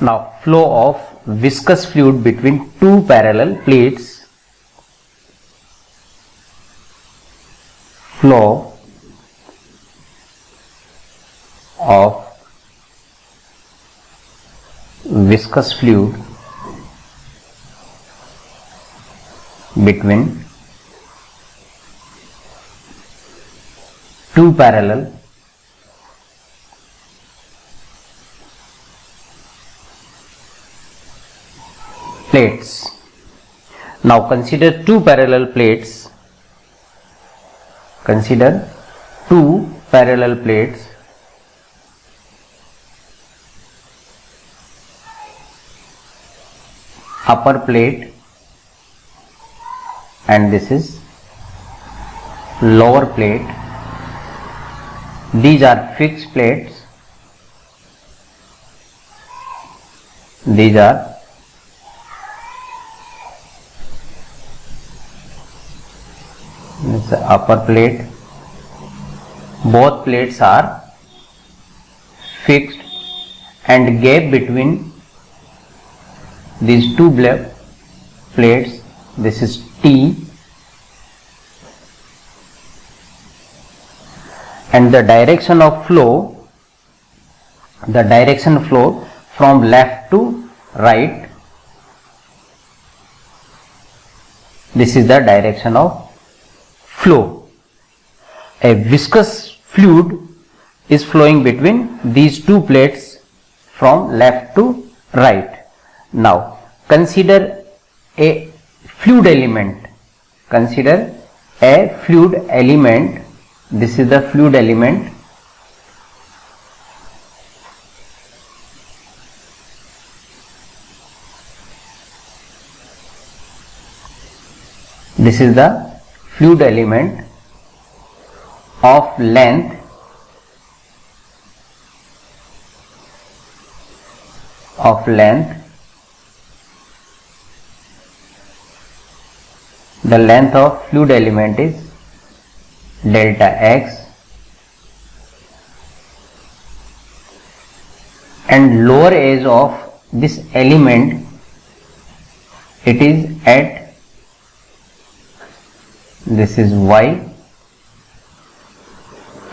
Now flow of viscous fluid between two parallel plates. Flow of viscous fluid between two parallel plates. Now consider two parallel plates. Consider two parallel plates. Upper plate and this is lower plate. These are fixed plates. These are the upper plate. Both plates are fixed and gap between these two plates, this is T, and the direction of flow, from left to right, this is the direction of flow. A viscous fluid is flowing between these two plates from left to right. Now consider a fluid element. Consider a fluid element. This is the fluid element. This is the fluid element of length the length of fluid element is delta x, and lower edge of this element, it is at, this is y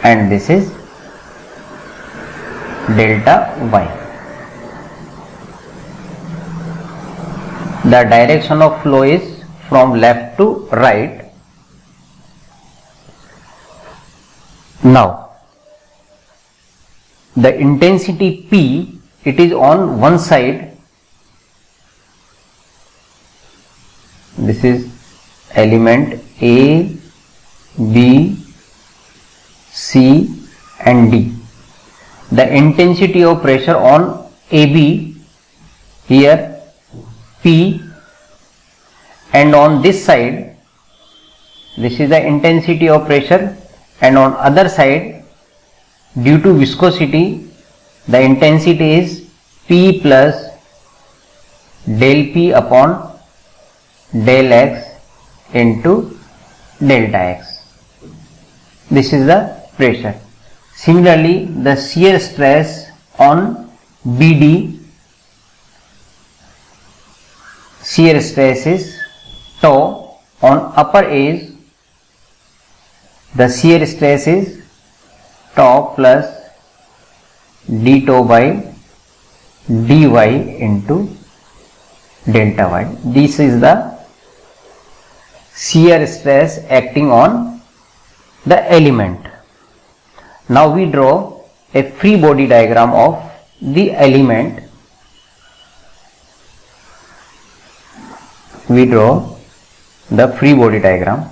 and this is delta y. The direction of flow is from left to right. Now the intensity P, it is on one side. This is element A, B, C and D. The intensity of pressure on AB, here P, and on this side, this is the intensity of pressure, and on other side, due to viscosity, the intensity is P plus del P upon del X into delta X. This is the pressure. Similarly, the shear stress on BD, shear stress is tau. On upper edge, the shear stress is tau plus d tau by dy into delta y. This is the shear stress acting on the element. Now we draw a free body diagram of the element. We draw the free body diagram.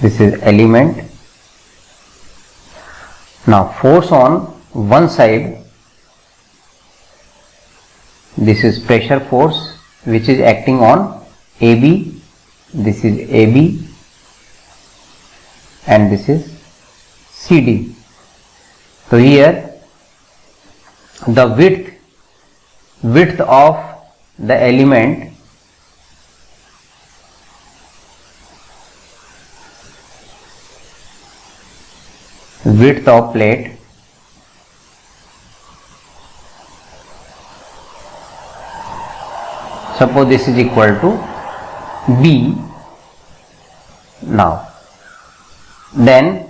This is element. Now force on one side, this is pressure force which is acting on AB, this is AB and this is CD. So here the width of the element width of plate suppose this is equal to B. Now then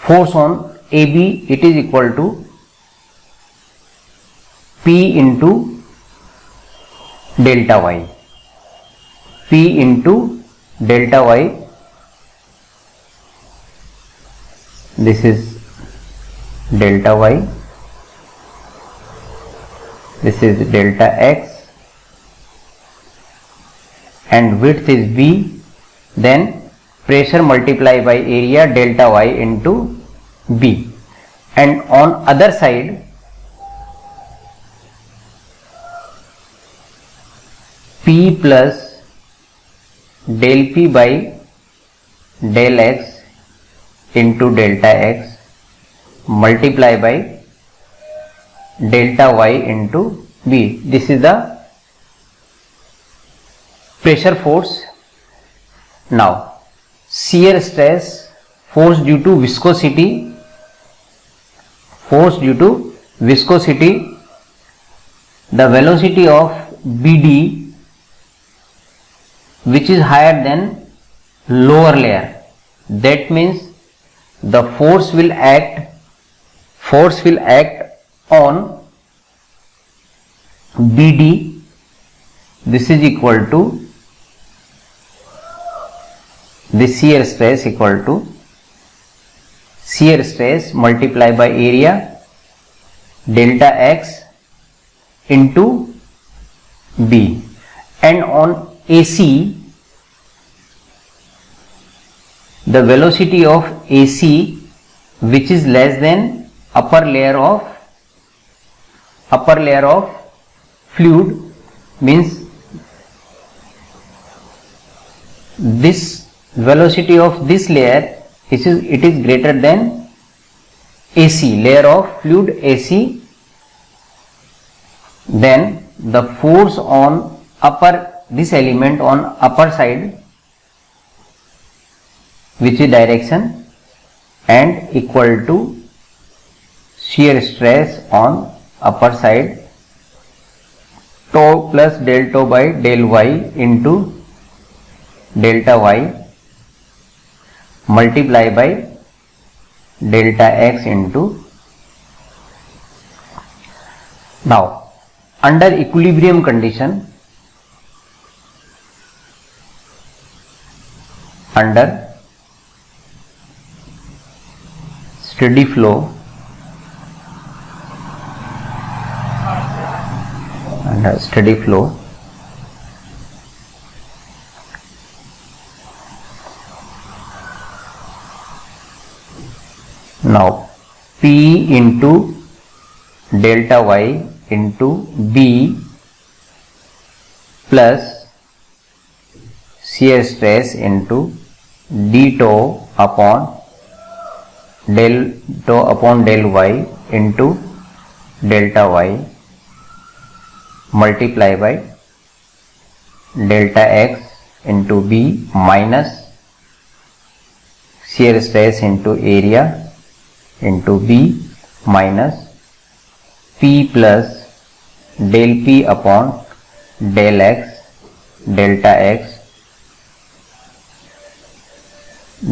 force on AB, it is equal to P into delta Y. P into delta Y, this is delta Y, this is delta X, and width is B, then pressure multiplied by area delta Y into B, and on other side P plus del P by del X into delta X multiply by delta Y into B. This is the pressure force. Now shear stress, force due to viscosity, the velocity of BD which is higher than lower layer, that means the force will act on BD. This is equal to the shear stress equal to shear stress multiplied by area delta X into B, and on AC the velocity of AC which is less than upper layer of fluid, means this velocity of this layer it is greater than AC, layer of fluid AC, then the force on this element on upper side, which is direction, and equal to shear stress on upper side tau plus del tau by del Y into delta Y multiply by delta X into. Now under equilibrium condition, under steady flow, now P into delta Y into B plus shear stress into d tau upon del Y into delta Y multiply by delta X into B minus shear stress into area into B minus P plus del P upon del X delta X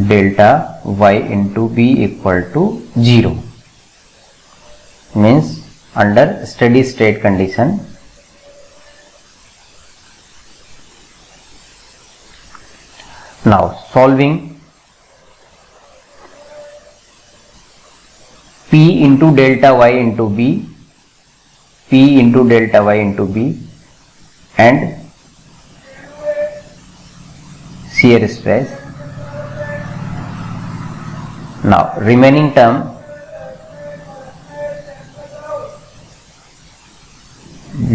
delta Y into B equal to 0, means under steady state condition. Now solving, P into delta Y into B, P into delta Y into B, and shear stress. Now remaining term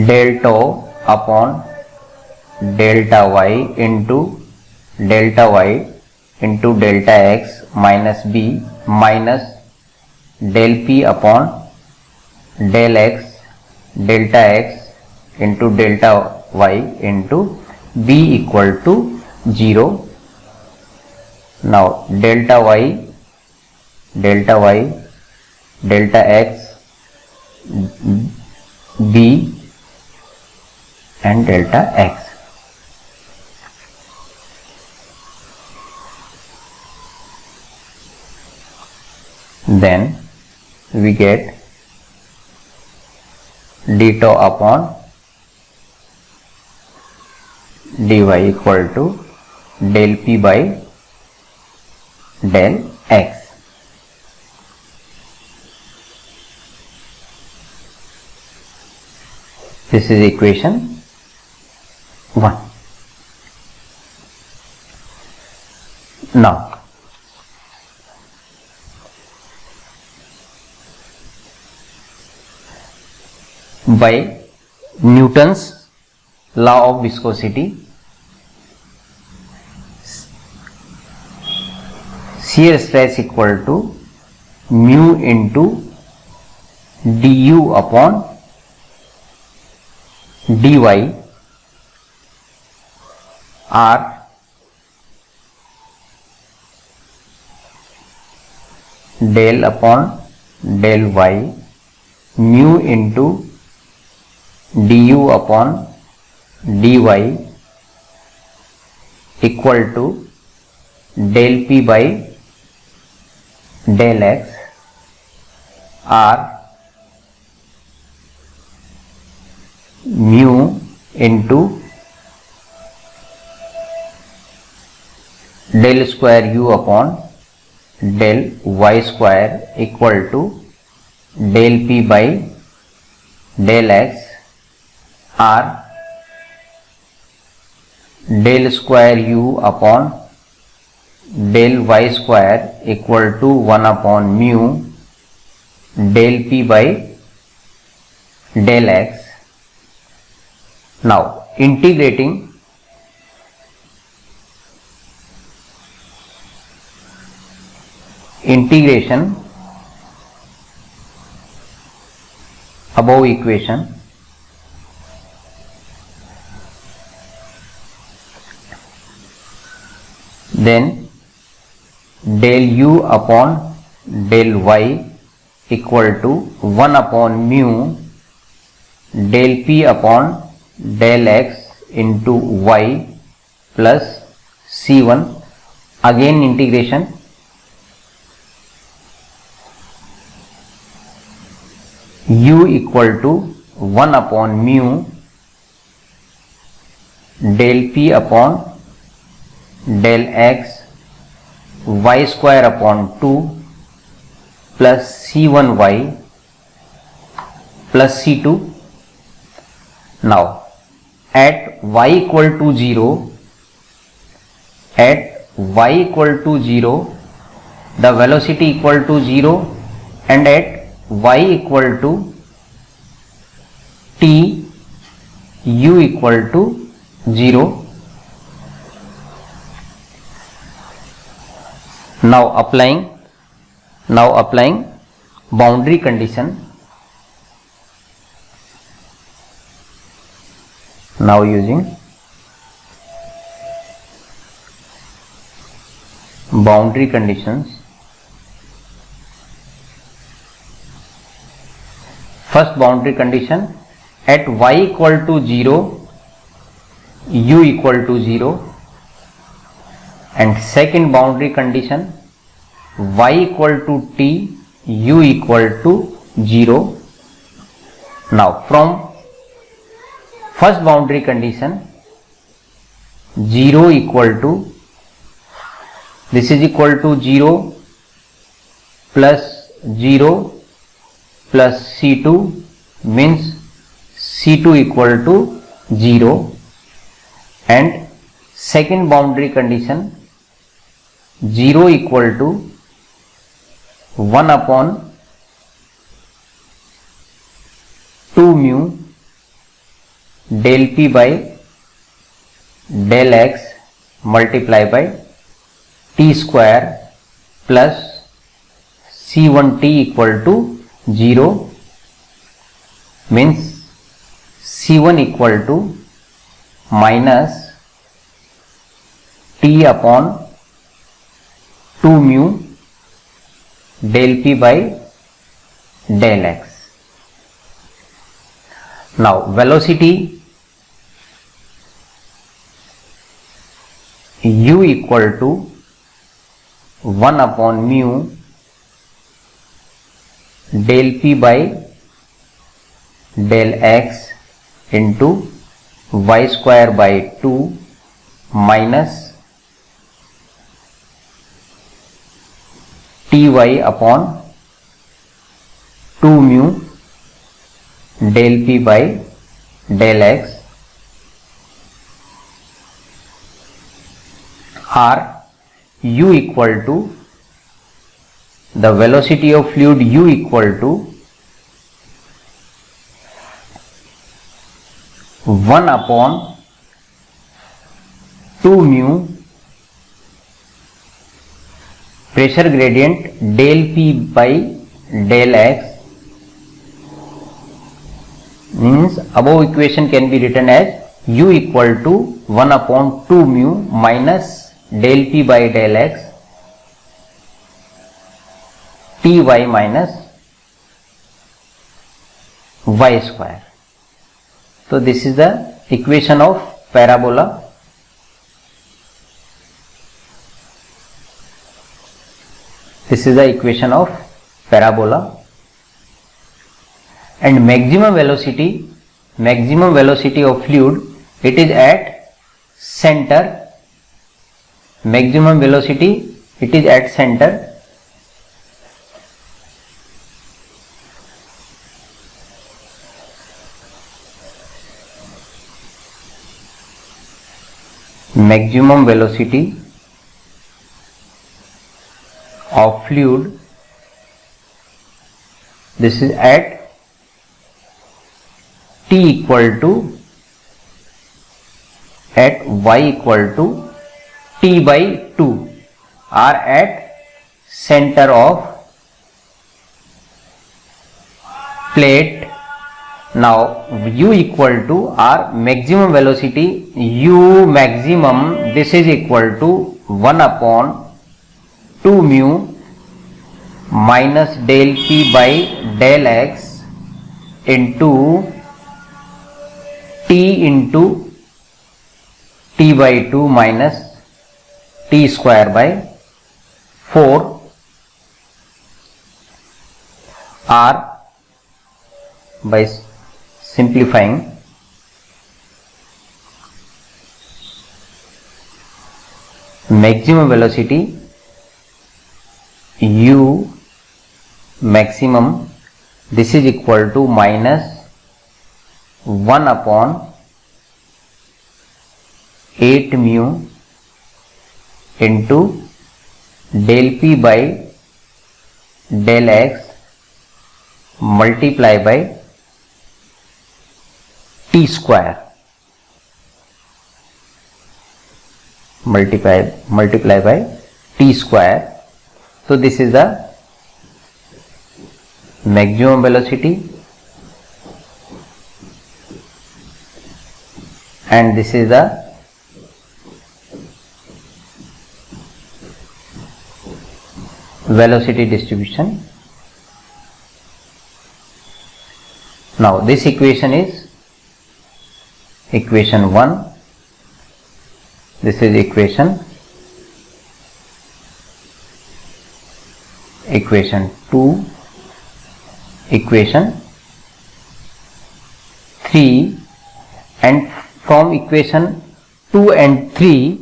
del tau upon delta Y into delta Y into delta X minus B minus del P upon del X delta X into delta Y into B equal to 0. Now delta y, delta x, b and delta x. Then we get d tau upon dy equal to del p by del x. This is equation 1. Now by Newton's law of viscosity, shear stress equal to mu into du upon dy r del upon del y mu into du upon dy equal to del p by del x r mu into del square u upon del y square equal to del p by del x r del square u upon del y square equal to 1 upon mu del p by del x. Now integration above equation, then del u upon del y equal to 1 upon mu del p upon del x into y plus c1. Again integration, u equal to 1 upon mu del p upon del x y square upon 2 plus c1y plus c2. Now at y equal to 0, the velocity equal to 0, and at y equal to t, u equal to 0. Now applying boundary condition. Now using boundary conditions. First boundary condition, at y equal to 0, u equal to 0, and second boundary condition, y equal to t, u equal to 0. Now from first boundary condition, 0 equal to, this is equal to 0 plus 0 plus c2 means c2 equal to 0, and second boundary condition, 0 equal to 1 upon 2 mu del p by del x multiply by t square plus c1t equal to 0 means c1 equal to minus t upon 2 mu del P by del X. Now velocity u equal to 1 upon mu del P by del X into y square by 2 minus ty upon 2 mu del P by del X, or u equal to the velocity of fluid u equal to 1 upon 2 mu pressure gradient del P by del X, means above equation can be written as u equal to 1 upon 2 mu minus del P by del X ty minus y square. So this is the equation of parabola. This is the equation of parabola. And maximum velocity of fluid, it is at center. Maximum velocity, it is at center. Maximum velocity of fluid, this is at t equal to at y equal to t by 2, or at center of plate. Now u equal to our maximum velocity, u maximum, this is equal to 1 upon 2 mu minus del P by del X into t into t by 2 minus t square by 4, or by simplifying maximum velocity u maximum, this is equal to minus 1 upon 8 mu into del P by del X multiply by t square, multiply by t square. So this is the maximum velocity, and this is the velocity distribution. Now this equation is equation 1, this is equation 2, equation 3, and from equation 2 and 3,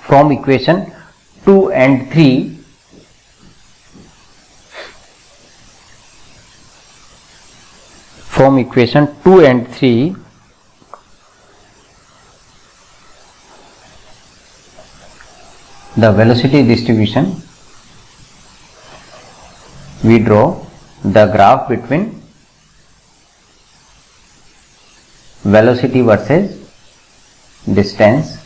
from equation 2 and 3, from equation 2 and 3, the velocity distribution, we draw the graph between velocity versus distance.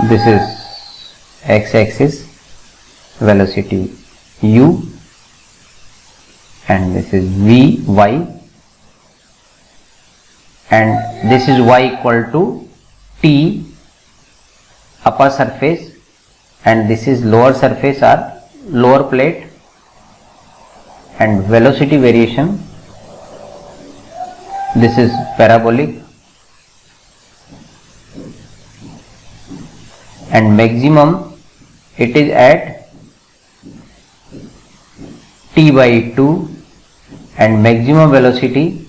This is x-axis velocity u, and this is vy, and this is y equal to t upper surface, and this is lower surface or lower plate, and velocity variation, this is parabolic, and maximum it is at t by 2, and maximum velocity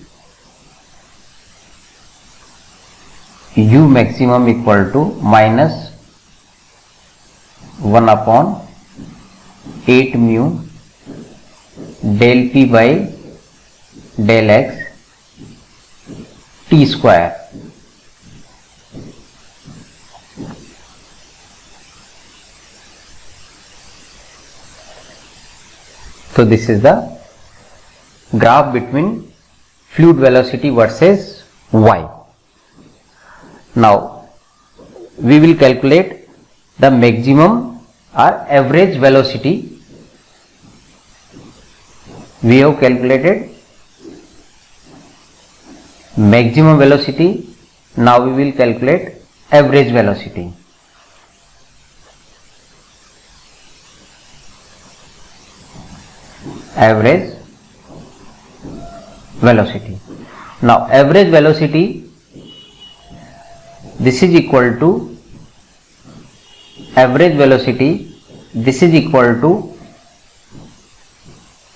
u maximum equal to minus 1 upon 8 mu del p by del x t square. So this is the graph between fluid velocity versus y. Now we will calculate the maximum or average velocity. We have calculated maximum velocity. Now we will calculate average velocity. Average velocity. Now average velocity, this is equal to average velocity, this is equal to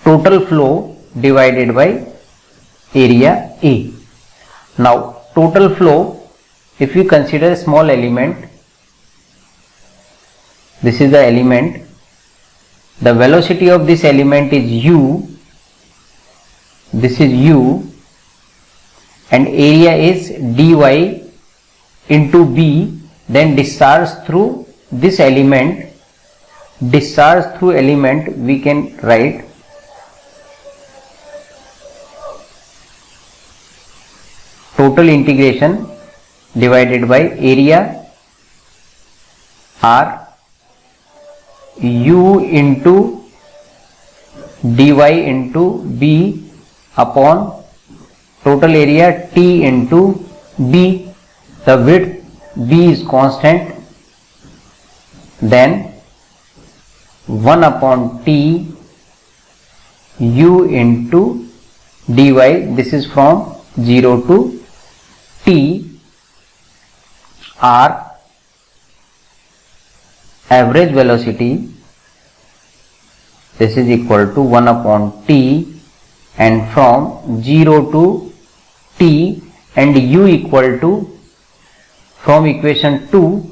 total flow divided by area A. Now total flow, if you consider a small element, this is the element, the velocity of this element is u, this is u, and area is dy into b, then discharge through this element, discharge through element we can write total integration divided by area r u into dy into b upon total area t into b. The width b is constant, then 1 upon t u into dy, this is from 0 to t, r average velocity, this is equal to 1 upon t, and from 0 to t, and u equal to, from equation 2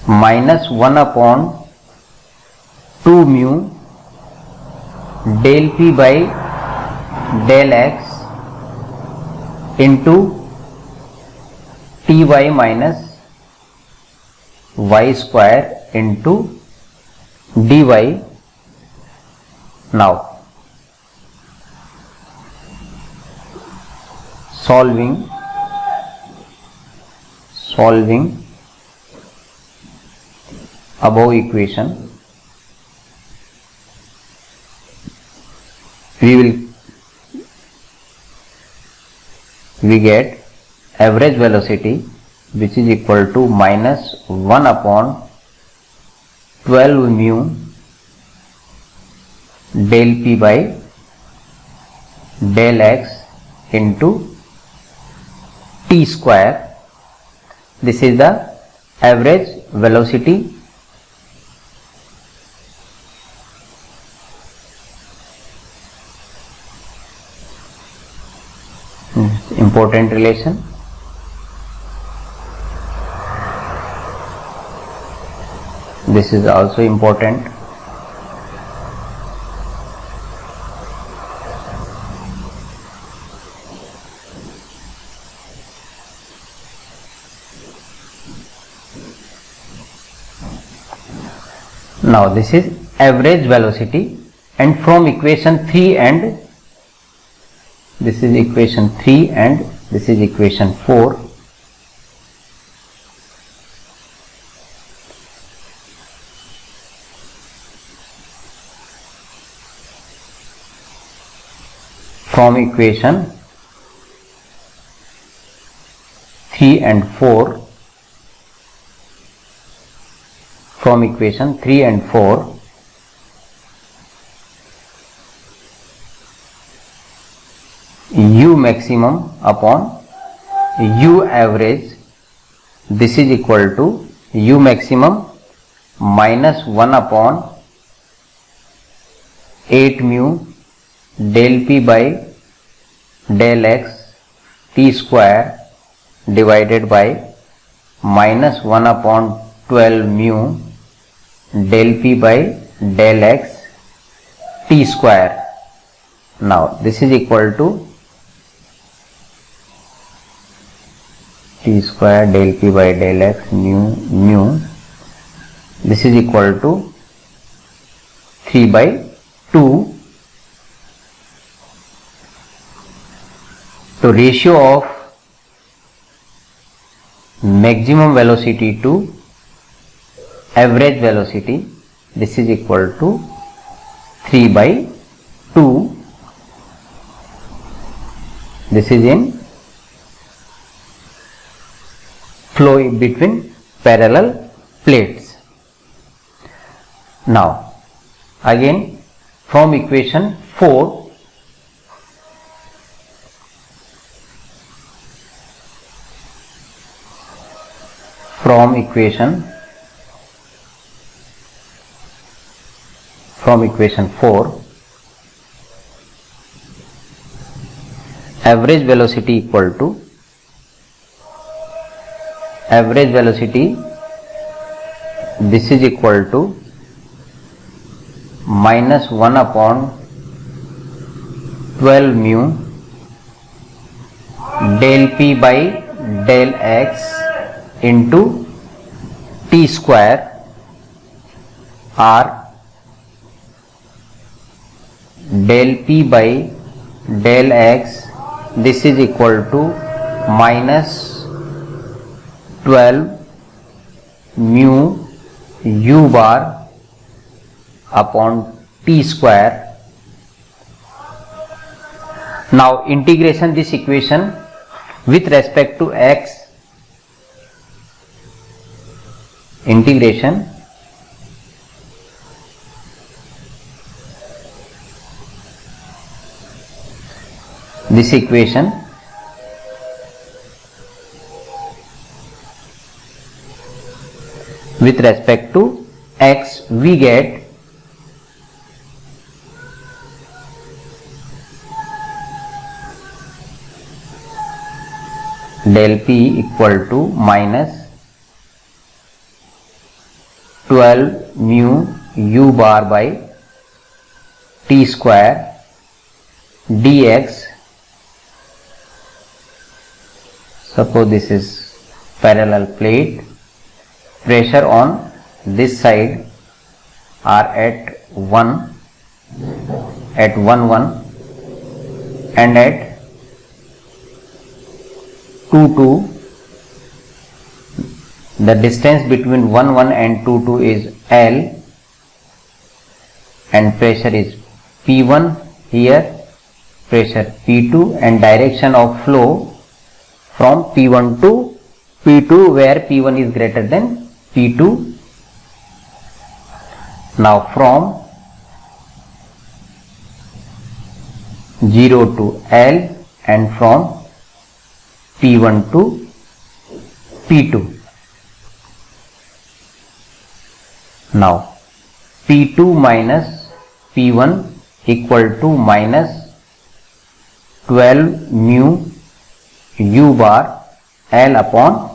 minus 1 upon 2 mu del p by del x into ty minus y square into dy. Now solving above equation, we get average velocity, which is equal to minus 1 upon 12 mu del p by del x into t square. This is the average velocity. Important relation. This is also important. Now this is average velocity, and from equation 3 and this is equation 3 and this is equation 4. from equation 3 and 4, from equation 3 and 4, U maximum upon U average, this is equal to U maximum minus 1 upon 8 mu del P by del X T square divided by minus 1 upon 12 mu del P by del X T square. Now this is equal to T square del P by del X mu, this is equal to 3 by 2. So ratio of maximum velocity to average velocity, this is equal to 3 by 2. This is in flow between parallel plates. Now again from equation 4, from equation 4, average velocity equal to average velocity, this is equal to minus 1 upon 12 mu del P by del X into T square or del P by del X, this is equal to minus 12 mu U bar upon T square. Now integration this equation with respect to X, integration this equation with respect to X, we get del P equal to minus 12 mu U bar by T square dx. Suppose this is parallel plate, pressure on this side are at 1 and at 2 the distance between 1 and 2 is L and pressure is P1, here pressure P2 and direction of flow from P1 to P2 where P1 is greater than P2. Now from 0 to L and from P1 to P2. Now P2 minus P1 equal to minus 12 mu U bar L upon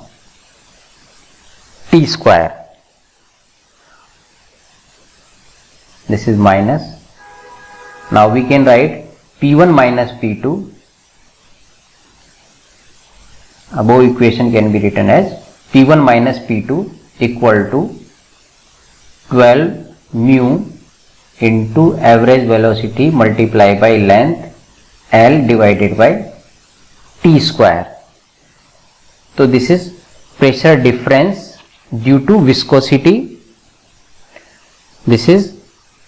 T square. This is minus. Now we can write P1 minus P2. Above equation can be written as P1 minus P2 equal to 12 mu into average velocity multiplied by length L divided by T square. So this is pressure difference due to viscosity. This is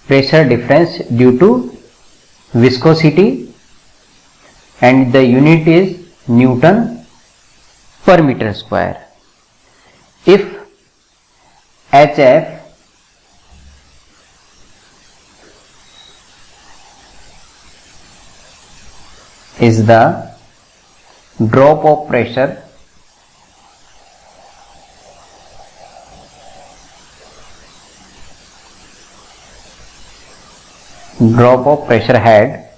pressure difference due to viscosity and the unit is Newton per meter square. If HF is the drop of pressure head,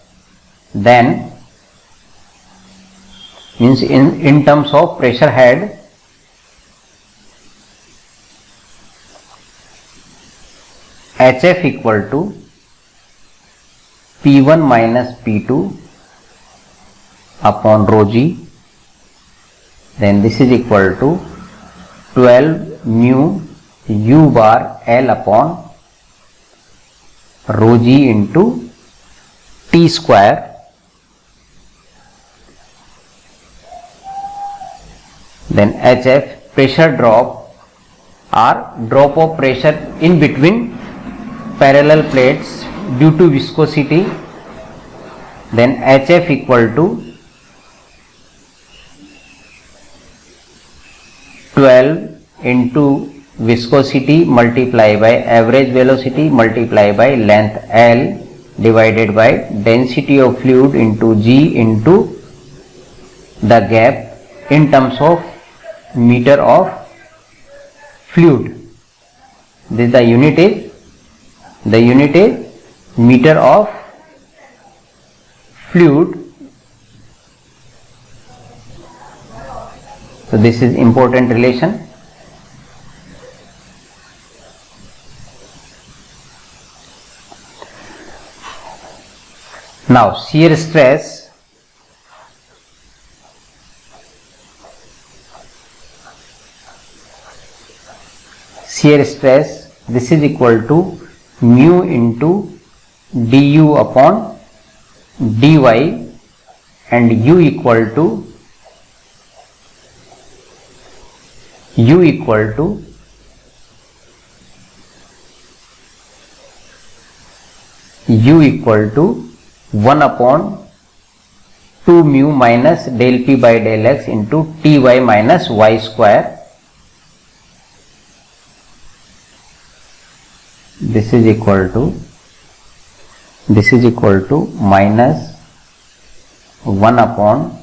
then means in terms of pressure head, HF equal to P1 minus P2 upon rho g, then this is equal to 12 mu u bar L upon rho g into T square, then HF pressure drop or drop of pressure in between parallel plates due to viscosity, then HF equal to 12 into viscosity multiplied by average velocity multiplied by length L divided by density of fluid into G into the gap in terms of meter of fluid. This the unit is meter of fluid. So this is important relation. Now shear stress, this is equal to mu into du upon dy, and u equal to u equal to 1 upon 2 mu minus del p by del x into ty minus y square. This is equal to minus 1 upon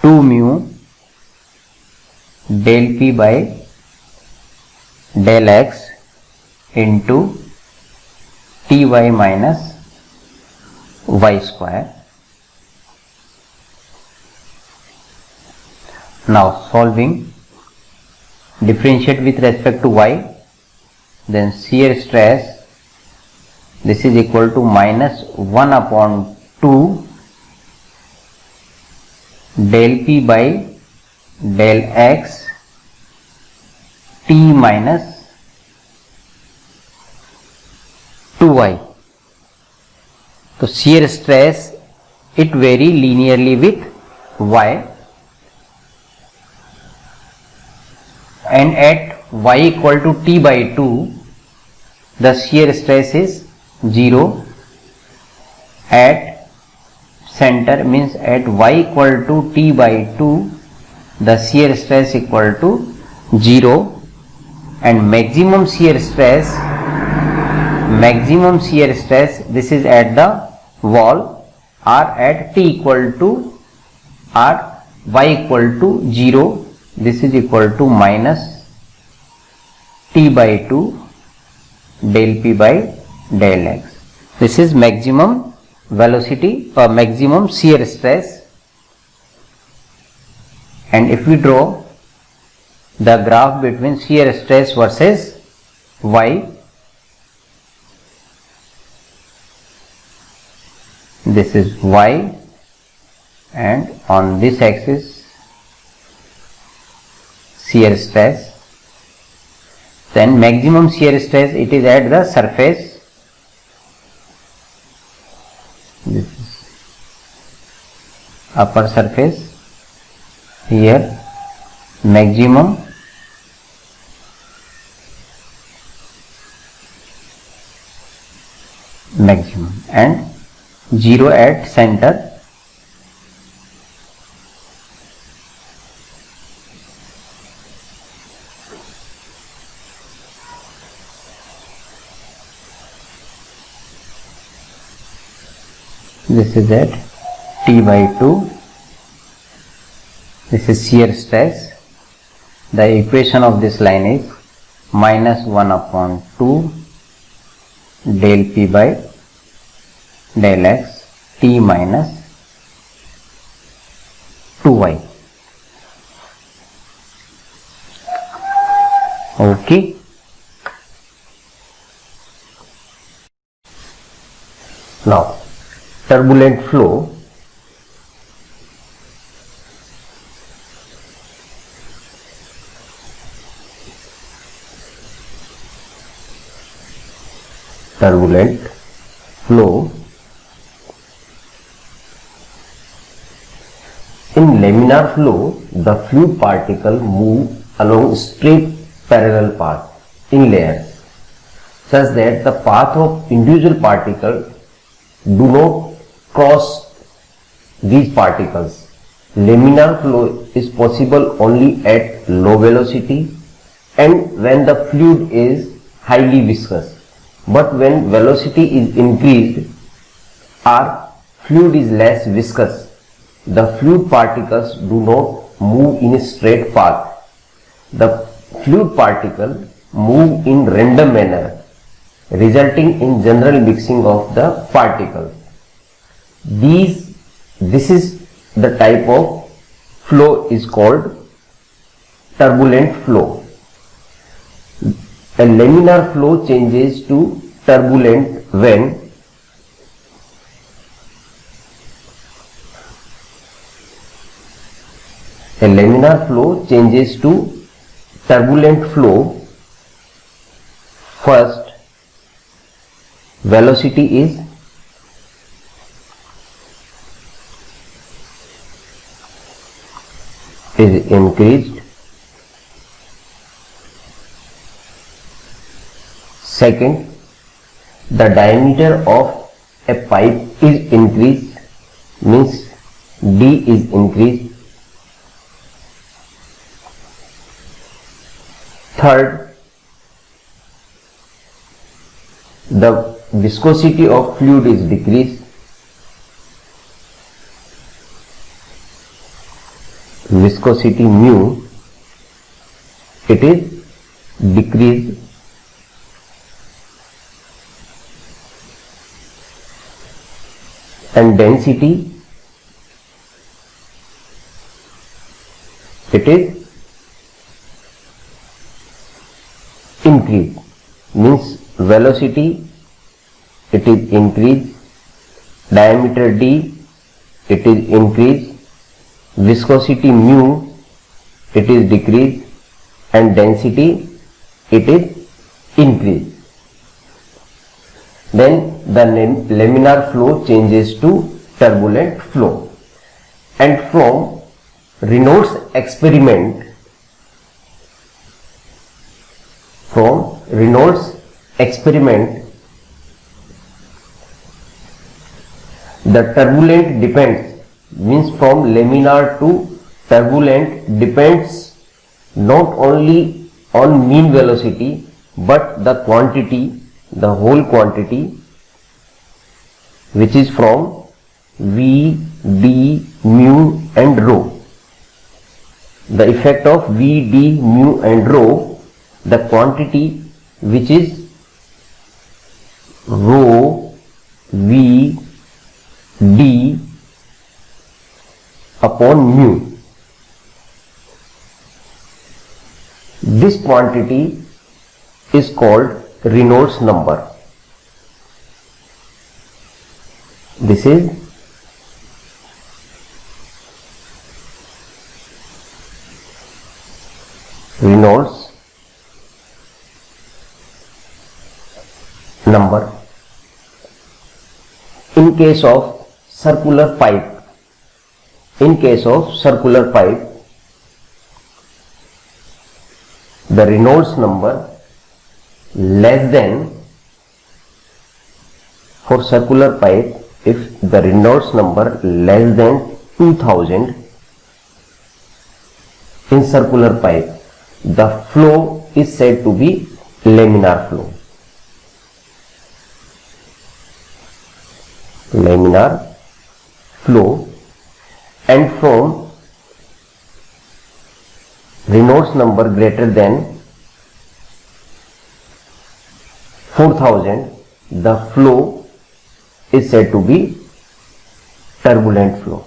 2 mu del p by del x into ty minus y square. Now solving, differentiate with respect to y, then shear stress, this is equal to minus 1 upon 2 del p by del x t minus 2y. So shear stress, it vary linearly with y, and at y equal to t by 2 the shear stress is 0. At center means at y equal to t by 2 the shear stress equal to 0, and maximum shear stress, this is at the wall or at t equal to or y equal to 0, this is equal to minus t by 2 del p by del x. This is maximum velocity or maximum shear stress. And if we draw the graph between shear stress versus y, this is y, and on this axis shear stress, then maximum shear stress, it is at the surface, this is upper surface, here maximum and 0 at center, This is at T by 2. This is shear stress. The equation of this line is minus 1 upon 2 del P by del X T minus 2y. Okay. Now, turbulent flow. Turbulent flow. In laminar flow, the fluid particle move along straight parallel path in layers, such that the path of individual particles do not cross these particles. Laminar flow is possible only at low velocity and when the fluid is highly viscous. But when velocity is increased or fluid is less viscous, the fluid particles do not move in a straight path. The fluid particles move in random manner, resulting in general mixing of the particles. This is the type of flow is called turbulent flow. A laminar flow changes to turbulent when first velocity is increased. Second, the diameter of a pipe is increased, means D is increased. Third, the viscosity of fluid is decreased. Viscosity mu, it is decreased. And density, it is increased, means velocity it is increased, diameter D it is increased, viscosity mu it is decreased, and density it is increased. Then the laminar flow changes to turbulent flow. And from Reynolds experiment, the turbulent depends, means from laminar to turbulent depends not only on mean velocity but the quantity, the whole quantity, which is from V, D, mu and rho. The effect of V, D, mu and rho, the quantity which is rho V D upon mu. This quantity is called Reynolds number. This is Reynolds number. In case of circular pipe, the Reynolds number less than, for circular pipe, if the Reynolds number less than 2000 in circular pipe, the flow is said to be laminar flow. Laminar flow, and from Reynolds number greater than 4000, the flow is said to be turbulent flow.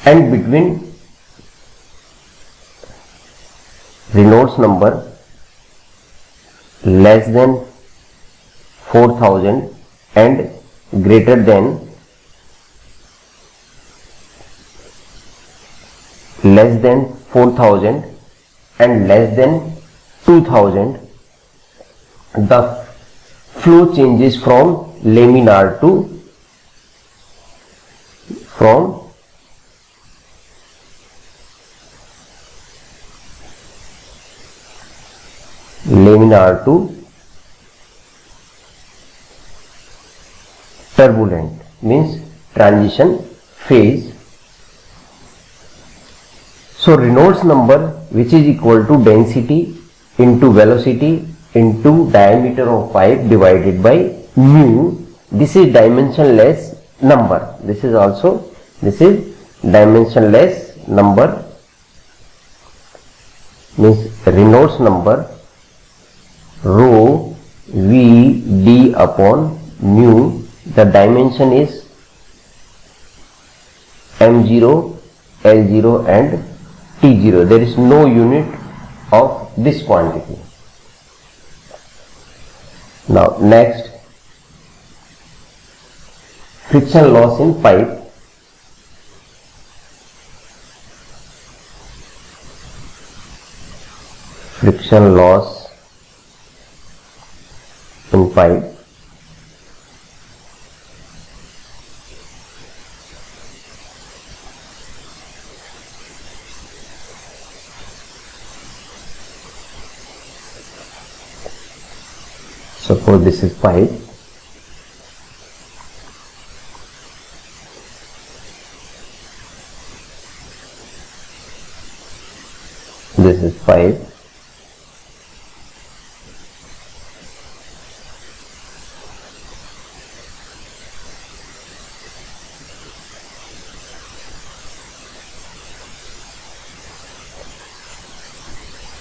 And between Reynolds number less than 4000 and greater than less than 4000 and less than 2000, the flow changes from laminar to turbulent, means transition phase. So Reynolds number, which is equal to density into velocity into diameter of pipe divided by mu, this is dimensionless number. This is dimensionless number, means Reynolds number rho v d upon mu, the dimension is m0, l0 and t0. There is no unit of this quantity. Now next, friction loss in pipe. Friction loss in pipe. Suppose this is pipe. This is pipe.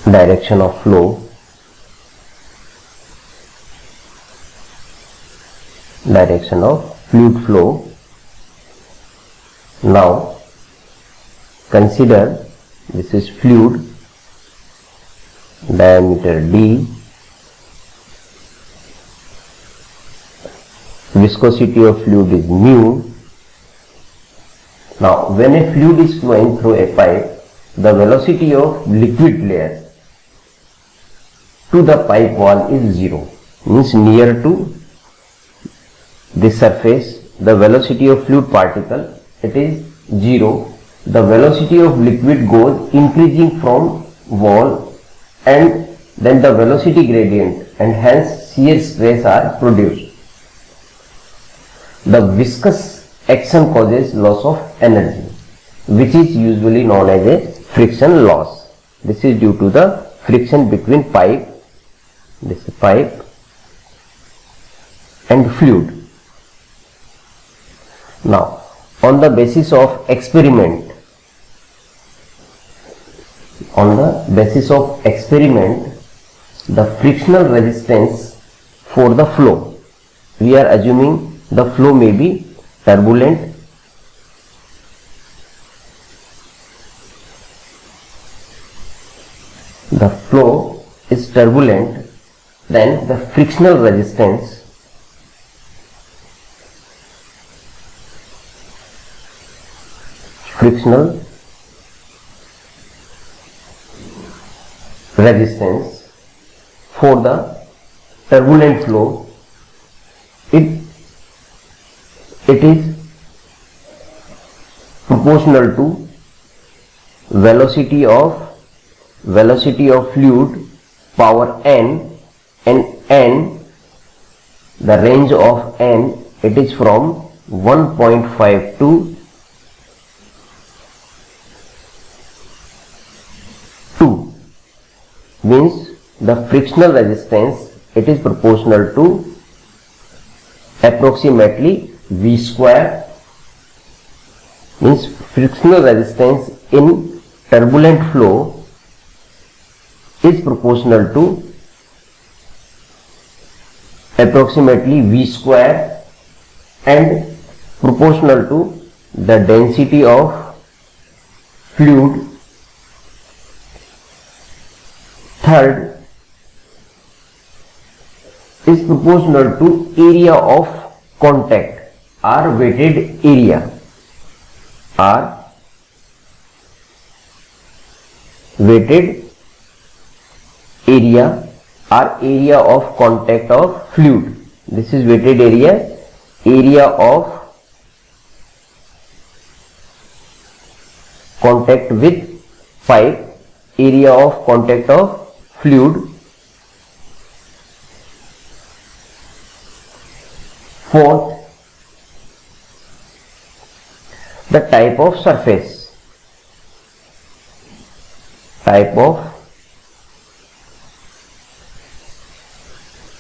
Direction of flow. Direction of fluid flow. Now consider this is fluid, diameter d, viscosity of fluid is mu. Now when a fluid is flowing through a pipe, the velocity of liquid layer to the pipe wall is 0, means near to this surface the velocity of fluid particle, it is 0. The velocity of liquid goes increasing from wall, and then the velocity gradient and hence shear stress are produced. The viscous action causes loss of energy, which is usually known as a friction loss. This is due to the friction between pipe, this is pipe, and fluid. Now, on the basis of experiment, the frictional resistance for the flow, we are assuming the flow may be turbulent. The flow is turbulent, then the frictional resistance for the turbulent flow, it is proportional to velocity of fluid power n, and n, the range of n, it is from 1.5 to 2, means the frictional resistance, it is proportional to approximately V square, means frictional resistance in turbulent flow is proportional to approximately V square and proportional to the density of fluid. Third is proportional to area of contact or weighted area, or weighted area or area of contact of fluid. This is weighted area, area of contact with pipe, area of contact of fluid. Fourth, the type of surface, type of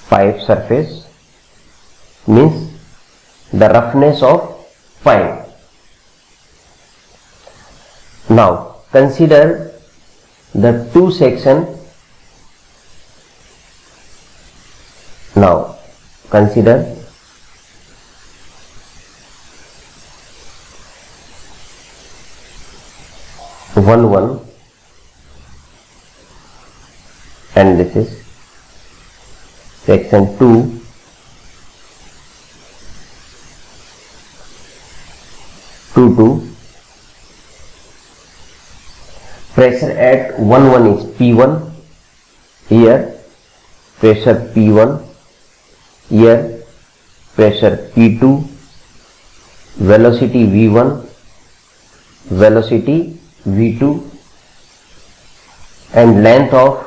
pipe surface means the roughness of pipe. Now consider the two section. Now consider one and this is section 2. Pressure at 1 is P1, here pressure P1, here pressure P2, velocity V1, velocity V2, and length of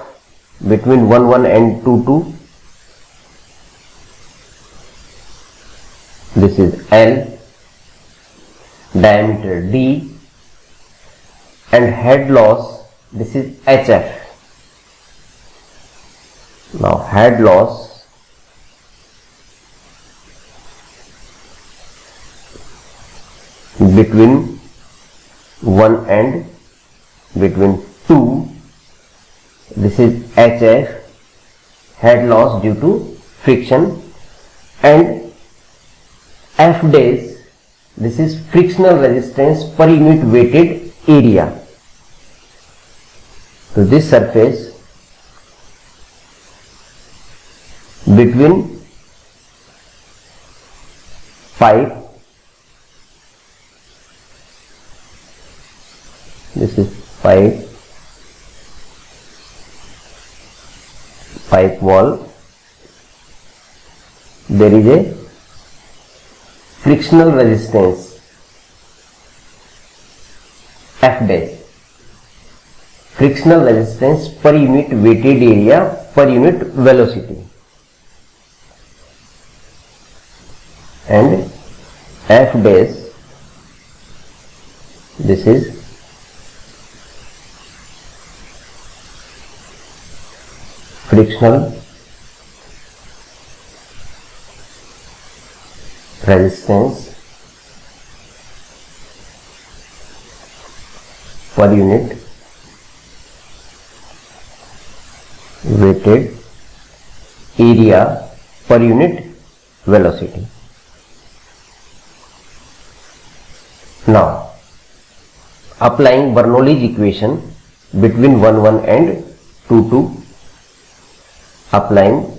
between 1 and 2. This is L, diameter D, and head loss, this is HF. Now head loss between 1 and between 2, this is HF, head loss due to friction, and F dash, this is frictional resistance per unit weighted area. So this surface between pipe, this is pipe wall, there is a frictional resistance F dash, frictional resistance per unit weighted area per unit velocity, and F dash, this is frictional resistance per unit weighted area per unit velocity. Now applying Bernoulli's equation between 1 and 2, applying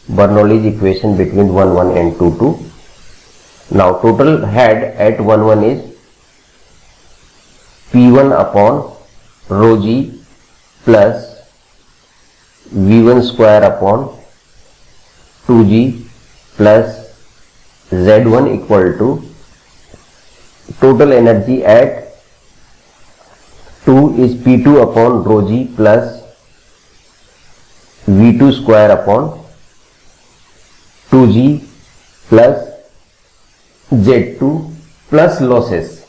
Bernoulli's equation between 1 and 2. Now total head at 1 is P1 upon rho g plus V1 square upon 2g plus Z1 equal to total energy at 2 is P2 upon rho g plus V2 square upon 2g plus Z2 plus losses,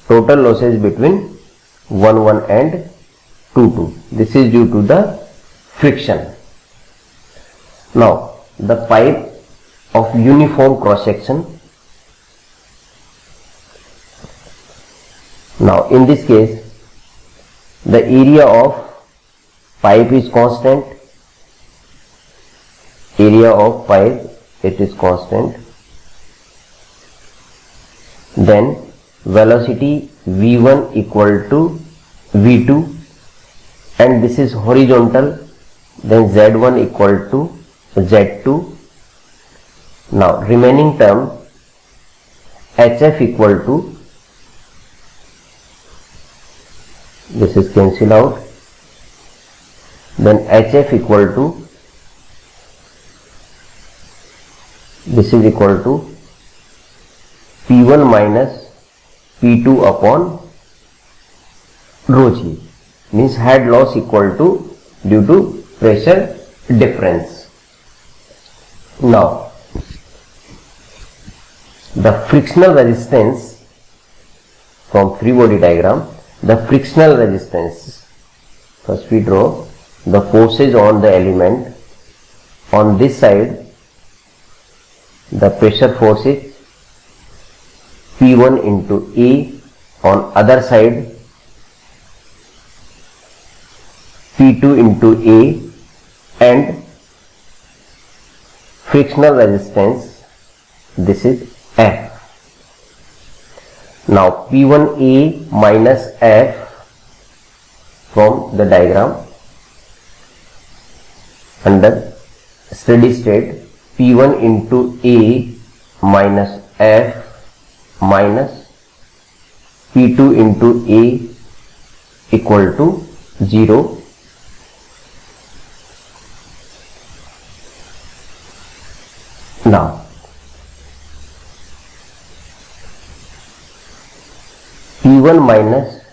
total losses between 1 and 2. This is due to the friction. Now the pipe of uniform cross section. Now in this case the area of pipe is constant, area of pipe it is constant, then velocity v1 equal to v2 and this is horizontal, then z1 equal to z2. Now remaining term hf equal to, this is cancel out, then hf equal to, this is equal to P1 minus P2 upon rho g, means head loss equal to due to pressure difference. Now the frictional resistance from free body diagram, the frictional resistance, first we draw the forces on the element. On this side the pressure force is P1 into A, on other side P2 into A, and frictional resistance, this is F. Now P1A minus F from the diagram under steady state, P1 into A minus F minus P2 into A equal to 0. Now P1 minus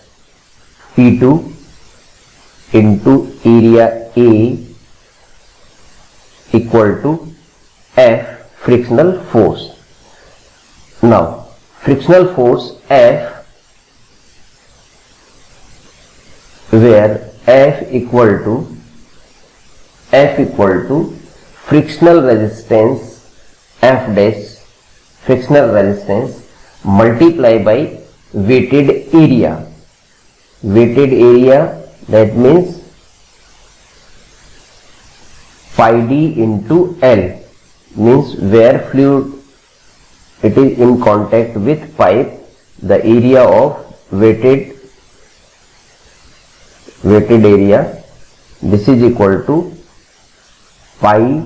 P2 into area A equal to F frictional force. Now frictional force F, where F equal to frictional resistance F dash, frictional resistance multiply by weighted area. Weighted area, that means pi d into L, means where fluid it is in contact with pipe, the area of weighted area, this is equal to pi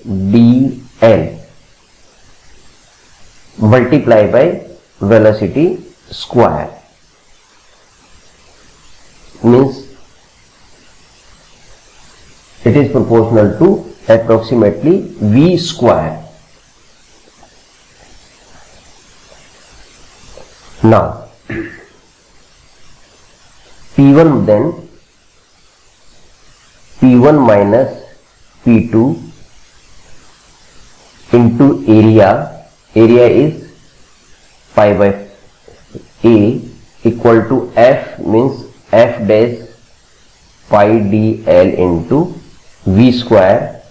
dl multiply by velocity square, means it is proportional to approximately v square. Now P1 then P1 minus P2 into area is pi by A equal to F, means F dash pi dl into v square,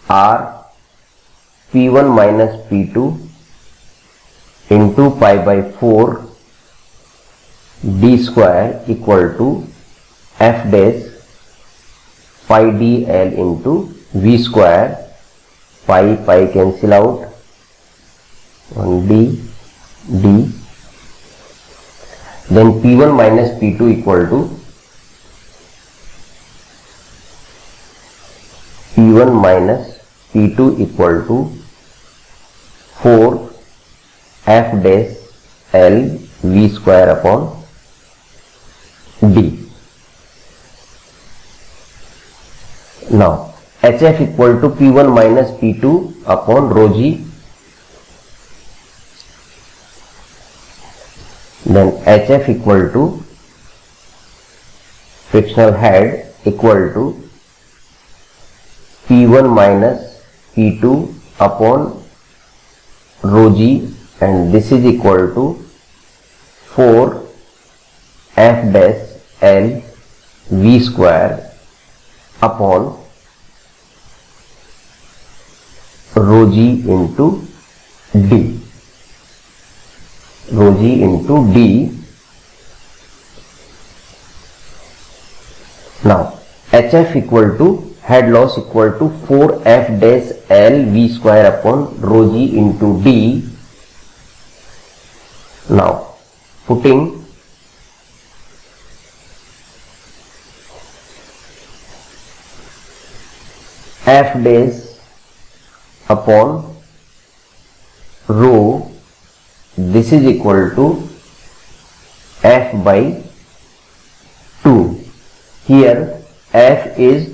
or P1 minus P2 into pi by 4 d square equal to F dash pi dl into v square, pi cancel out, 1 d, then P1 minus P2 equal to P1 minus P2 equal to 4 F dash L v square upon d. Now HF equal to P1 minus P2 upon rho g, then HF equal to frictional head equal to P1 minus P2 upon rho g, and this is equal to 4 F dash L v square upon rho g into d, rho g into d. Now HF equal to head loss equal to 4F dash L V square upon rho g into d. Now putting F dash upon rho, this is equal to F by 2. Here F is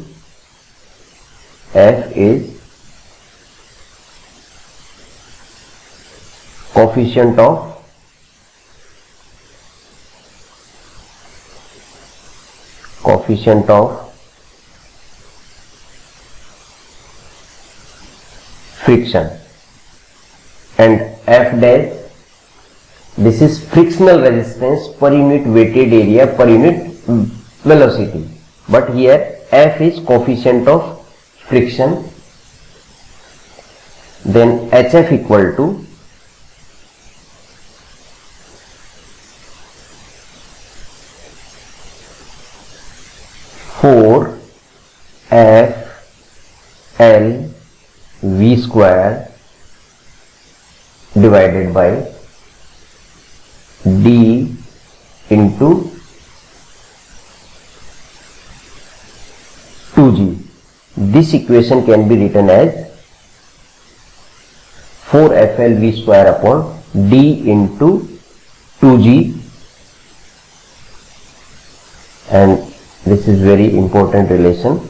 coefficient of friction, and F dash, this is frictional resistance per unit weighted area per unit velocity, but here F is coefficient of friction. Then HF equal to four F L V square divided by D into 2G. This equation can be written as 4FLV square upon D into 2G, and this is very important relation.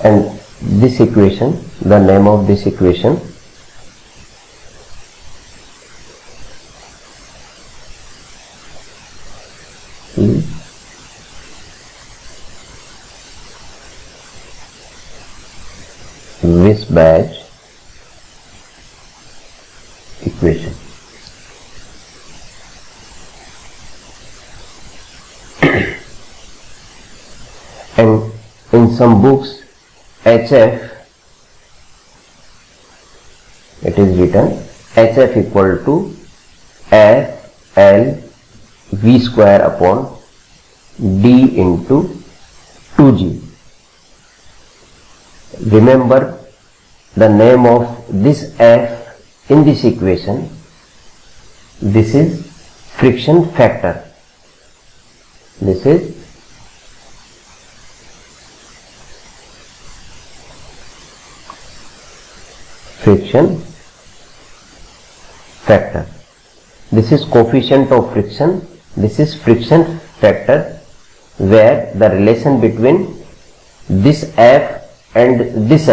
And this equation, the name of this equation is Wisbach equation. And in some books HF, it is written HF equal to F L V square upon D into 2G. Remember the name of this F in this equation. This is friction factor. This is friction factor. This is coefficient of friction. This is friction factor, where the relation between this F and this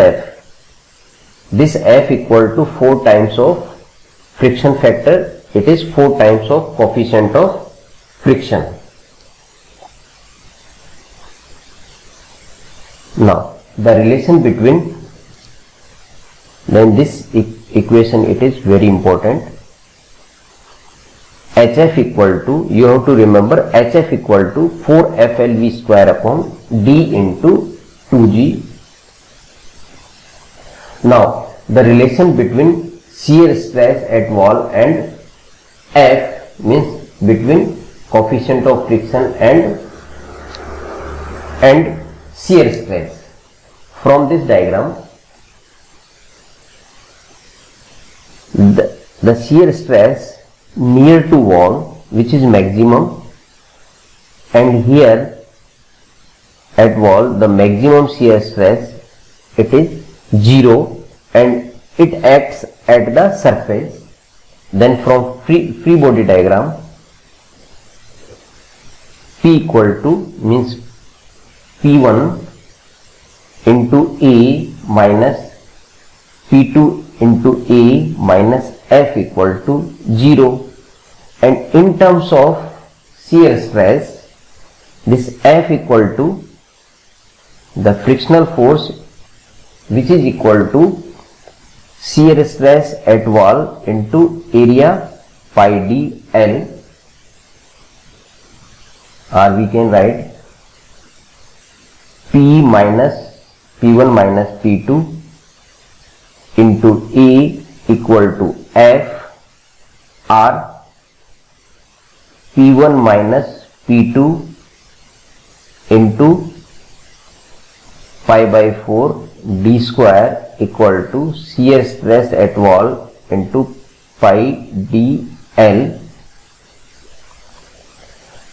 F equal to 4 times of friction factor. It is 4 times of coefficient of friction. Now the relation between, then this equation, it is very important. HF equal to, you have to remember, HF equal to 4FLV square upon D into 2G. Now the relation between shear stress at wall and F means between coefficient of friction and shear stress. From this diagram, the shear stress near to wall, which is maximum, and here at wall the maximum shear stress, it is 0, and it acts at the surface. Then from free body diagram, P equal to means P1 into A minus P2 into A minus F equal to 0, and in terms of shear stress, this F equal to the frictional force, which is equal to shear stress at wall into area pi dl, or we can write P1 minus P2 into A equal to F, or P1 minus P2 into pi by 4 d square equal to shear stress at wall into pi dl.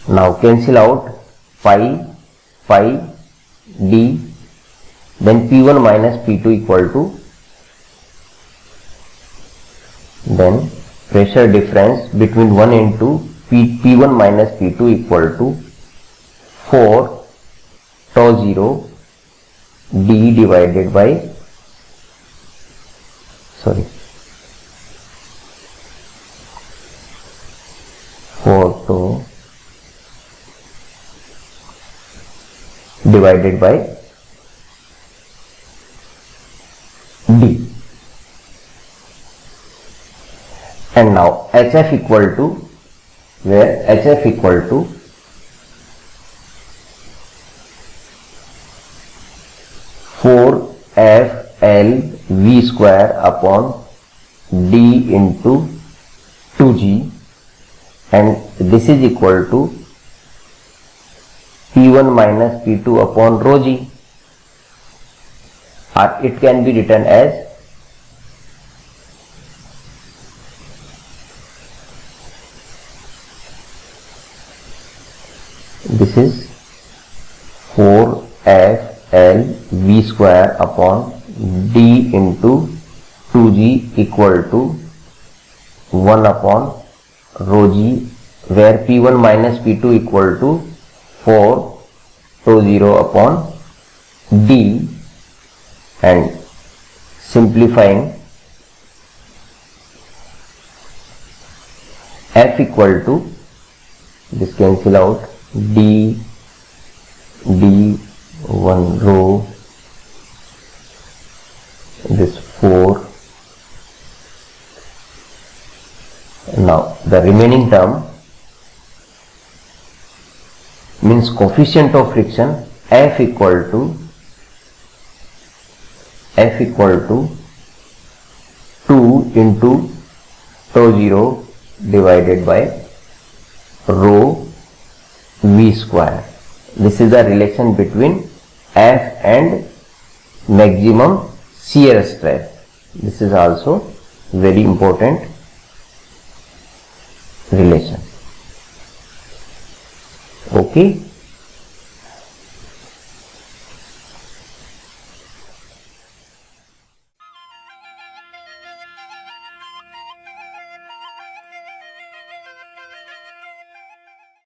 Now cancel out pi d, then P1 minus P2 equal to, then pressure difference between 1 and 2, P1 minus P2 equal to 4 tau 0 d divided by, 4 tau divided by d. And now HF equal to, where HF equal to FL V square upon D into 2G, and this is equal to P1 minus P2 upon rho G, or it can be written as this is 4FL V square upon D into 2G equal to 1 upon rho G, where P1 minus P2 equal to 4 tau 0 upon D, and simplifying F equal to, this cancel out, D 1 rho, this 4. Now the remaining term means coefficient of friction F equal to 2 into tau 0 divided by rho V square. This is the relation between F and maximum shear stress. This is also very important relation. Okay.